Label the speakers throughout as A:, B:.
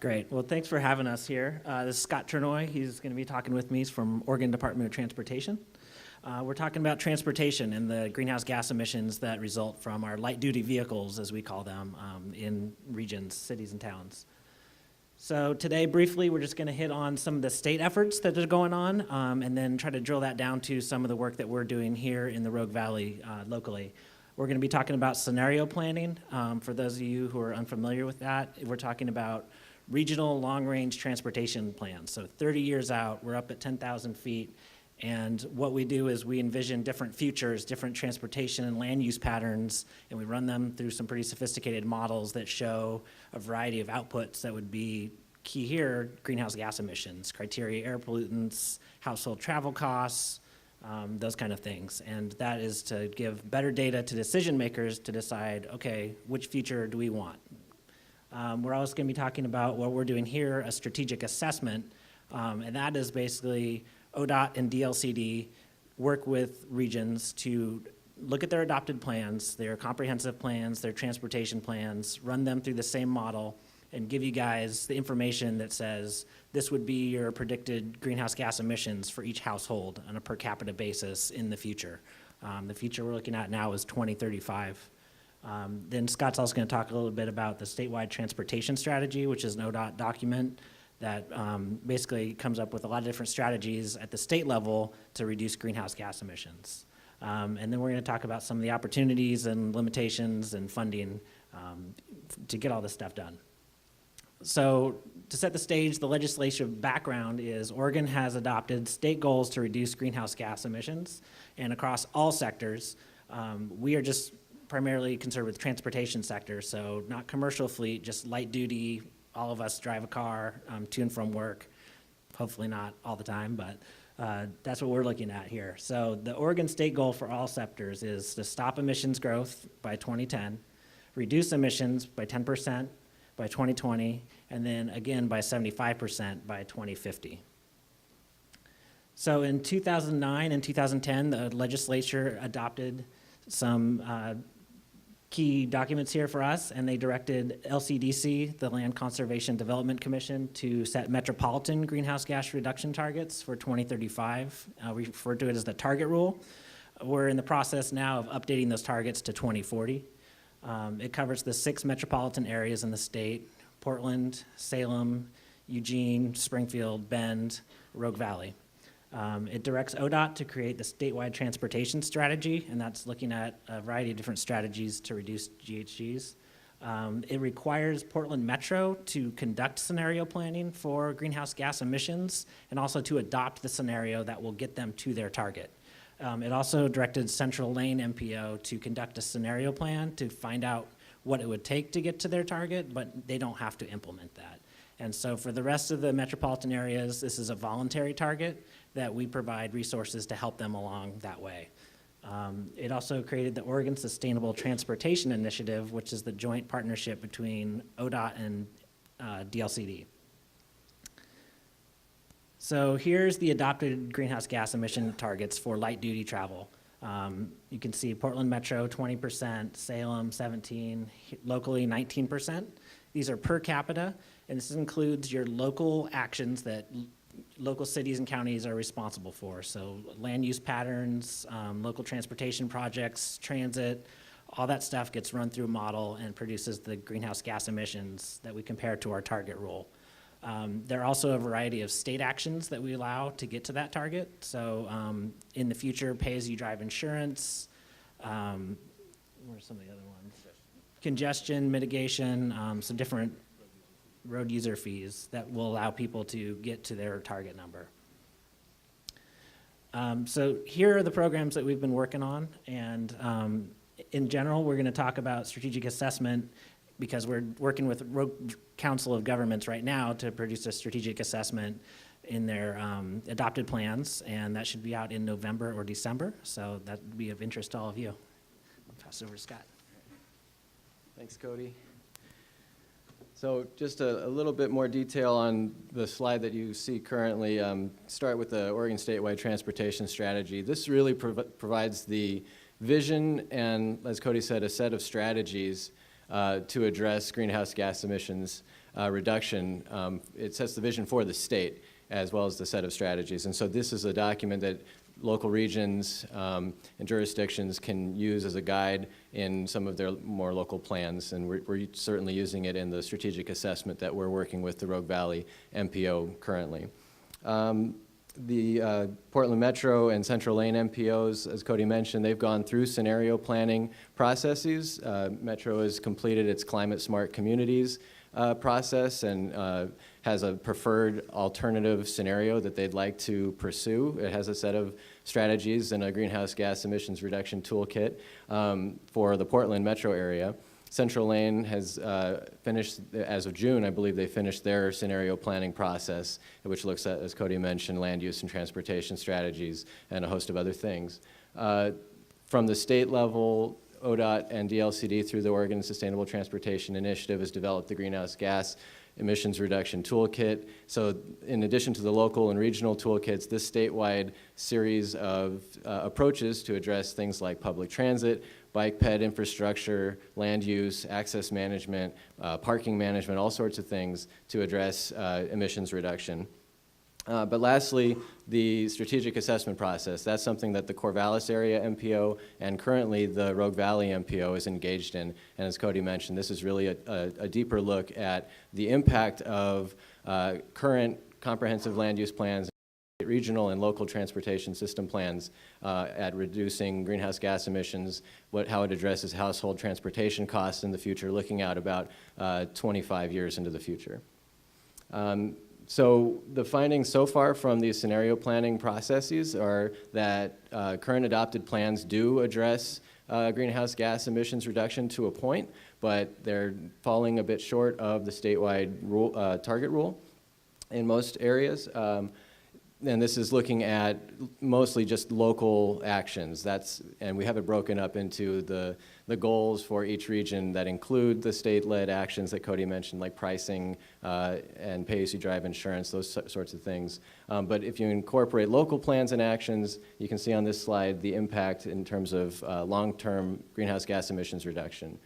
A: Great. Well, thanks for having us here. This is Scott Turnoy. He's going to be talking with me. He's from Oregon Department of Transportation. We're talking about transportation and the greenhouse gas emissions that result from our light-duty vehicles, as we call them, in regions, cities, and towns. So today, briefly, we're just going to hit on some of the state efforts that are going on, and then try to drill that down to some of the work that we're doing here in the Rogue Valley locally. We're going to be talking about scenario planning. For those of you who are unfamiliar with that, we're talking about regional long-range transportation plans. So 30 years out, we're up at 10,000 feet, and what we do is we envision different futures, different transportation and land use patterns, and we run them through some pretty sophisticated models that show a variety of outputs that would be key here: greenhouse gas emissions, criteria air pollutants, household travel costs, those kind of things. And that is to give better data to decision makers to decide, okay, which future do we want? We're also going to be talking about what we're doing here, a strategic assessment, and that is basically ODOT and DLCD work with regions to look at their adopted plans, their comprehensive plans, their transportation plans, run them through the same model, and give you guys the information that says this would be your predicted greenhouse gas emissions for each household on a per capita basis in the future. The future we're looking at now is 2035. Then Scott's also going to talk a little bit about the statewide transportation strategy, which is an ODOT document that basically comes up with a lot of different strategies at the state level to reduce greenhouse gas emissions. And then we're going to talk about some of the opportunities and limitations and funding to get all this stuff done. So to set the stage, the legislative background is Oregon has adopted state goals to reduce greenhouse gas emissions, and across all sectors. We are just primarily concerned with the transportation sector, so not commercial fleet, just light duty. All of us drive a car to and from work, hopefully not all the time, but that's what we're looking at here. So the Oregon state goal for all sectors is to stop emissions growth by 2010, reduce emissions by 10% by 2020, and then again by 75% by 2050. So in 2009 and 2010, the legislature adopted some key documents here for us, and they directed LCDC, the Land Conservation Development Commission, to set metropolitan greenhouse gas reduction targets for 2035. We refer to it as the target rule. We're in the process now of updating those targets to 2040. It covers the 6 metropolitan areas in the state: Portland, Salem, Eugene, Springfield, Bend, Rogue Valley. It directs ODOT to create the statewide transportation strategy, and that's looking at a variety of different strategies to reduce GHGs. It requires Portland Metro to conduct scenario planning for greenhouse gas emissions and also to adopt the scenario that will get them to their target. It also directed Central Lane MPO to conduct a scenario plan to find out what it would take to get to their target, but they don't have to implement that. And so for the rest of the metropolitan areas, this is a voluntary target that we provide resources to help them along that way. It also created the Oregon Sustainable Transportation Initiative, which is the joint partnership between ODOT and DLCD. So here's the adopted greenhouse gas emission targets for light duty travel. You can see Portland Metro 20%, Salem 17%, locally 19%. These are per capita, and this includes your local actions that local cities and counties are responsible for. So land use patterns, local transportation projects, transit, all that stuff gets run through a model and produces the greenhouse gas emissions that we compare to our target rule. There are also a variety of state actions that we allow to get to that target. So in the future, pay-as-you-drive insurance, what are some of the other ones? Congestion mitigation, some different road user fees that will allow people to get to their target number. So here are the programs that we've been working on, and in general, we're going to talk about strategic assessment because we're working with Rogue Council of Governments right now to produce a strategic assessment in their adopted plans, and that should be out in November or December, so that would be of interest to all of you. I'll pass it over to Scott.
B: Thanks, Cody. So just a little bit more detail on the slide that you see currently. Start with the Oregon Statewide Transportation Strategy. This really provides the vision and, as Cody said, a set of strategies to address greenhouse gas emissions reduction. It sets the vision for the state as well as the set of strategies. And so this is a document that local regions and jurisdictions can use as a guide in some of their more local plans, and we're certainly using it in the strategic assessment that we're working with the Rogue Valley MPO currently. The Portland Metro and Central Lane MPOs, as Cody mentioned, they've gone through scenario planning processes. Metro has completed its Climate Smart Communities process and has a preferred alternative scenario that they'd like to pursue. It has a set of strategies and a greenhouse gas emissions reduction toolkit for the Portland metro area. Central Lane has finished, as of June, I believe they finished their scenario planning process, which looks at, as Cody mentioned, land use and transportation strategies and a host of other things. From the state level, ODOT and DLCD through the Oregon Sustainable Transportation Initiative has developed the greenhouse gas emissions reduction toolkit. So in addition to the local and regional toolkits, this statewide series of approaches to address things like public transit, bike ped infrastructure, land use, access management, parking management, all sorts of things to address emissions reduction. But lastly, the strategic assessment process. That's something that the Corvallis area MPO and currently the Rogue Valley MPO is engaged in. And as Cody mentioned, this is really a deeper look at the impact of current comprehensive land use plans, regional and local transportation system plans at reducing greenhouse gas emissions, how it addresses household transportation costs in the future, looking out about 25 years into the future. So the findings so far from these scenario planning processes are that current adopted plans do address greenhouse gas emissions reduction to a point, but they're falling a bit short of the statewide target rule in most areas. And this is looking at mostly just local actions. And we have it broken up into the goals for each region that include the state-led actions that Cody mentioned, like pricing and pay-as-you-drive insurance, those sorts of things. But if you incorporate local plans and actions, you can see on this slide the impact in terms of long-term greenhouse gas emissions reduction,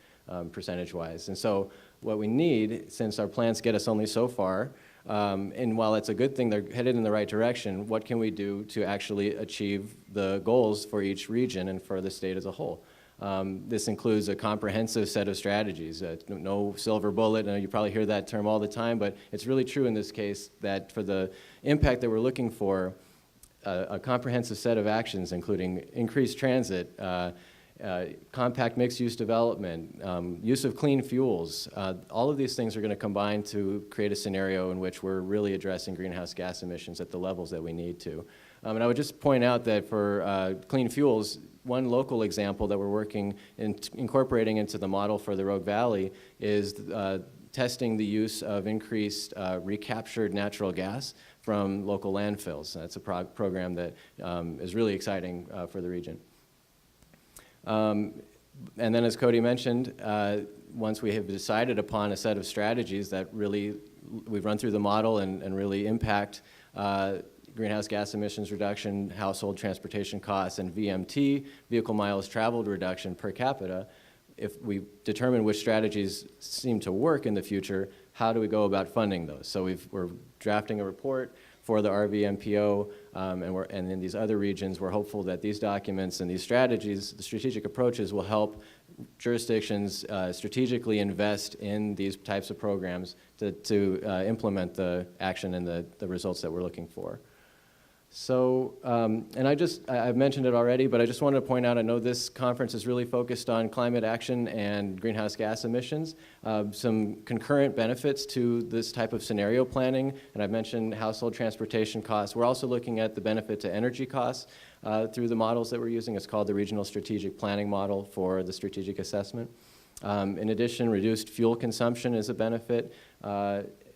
B: percentage-wise. And so what we need, since our plans get us only so far, and while it's a good thing they're headed in the right direction, what can we do to actually achieve the goals for each region and for the state as a whole? This includes a comprehensive set of strategies. No silver bullet, and you probably hear that term all the time, but it's really true in this case that for the impact that we're looking for, a comprehensive set of actions, including increased transit, compact mixed-use development, use of clean fuels, all of these things are going to combine to create a scenario in which we're really addressing greenhouse gas emissions at the levels that we need to. And I would just point out that for clean fuels, one local example that we're working in incorporating into the model for the Rogue Valley is testing the use of increased recaptured natural gas from local landfills. That's a program that is really exciting for the region. And then, as Cody mentioned, once we have decided upon a set of strategies that really we've run through the model and really impact greenhouse gas emissions reduction, household transportation costs, and VMT, vehicle miles traveled reduction per capita, if we determine which strategies seem to work in the future, how do we go about funding those? So we're drafting a report for the RVMPO, and in these other regions, we're hopeful that these documents and these strategies, the strategic approaches, will help jurisdictions strategically invest in these types of programs to implement the action and the results that we're looking for. So, and I've mentioned it already, but I just wanted to point out, I know this conference is really focused on climate action and greenhouse gas emissions. Some concurrent benefits to this type of scenario planning, and I've mentioned household transportation costs. We're also looking at the benefit to energy costs through the models that we're using. It's called the Regional Strategic Planning Model for the strategic assessment. In addition, reduced fuel consumption is a benefit.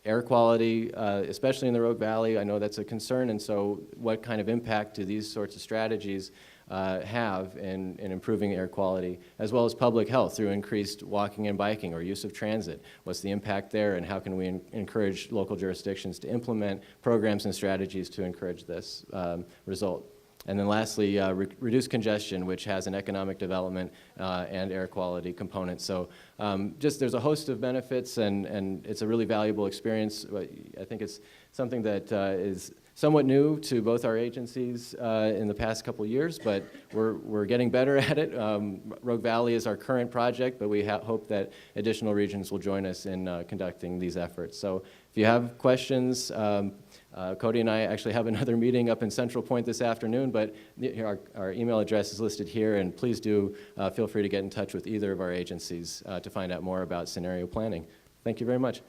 B: Air quality, especially in the Rogue Valley, I know that's a concern, and so what kind of impact do these sorts of strategies have in improving air quality, as well as public health through increased walking and biking or use of transit? What's the impact there, and how can we encourage local jurisdictions to implement programs and strategies to encourage this result? And then lastly, reduce congestion, which has an economic development and air quality component. So just there's a host of benefits, and it's a really valuable experience. I think it's something that is somewhat new to both our agencies in the past couple years, but we're getting better at it. Rogue Valley is our current project, but we hope that additional regions will join us in conducting these efforts. So if you have questions, Cody and I actually have another meeting up in Central Point this afternoon, but our email address is listed here, and please do feel free to get in touch with either of our agencies to find out more about scenario planning. Thank you very much.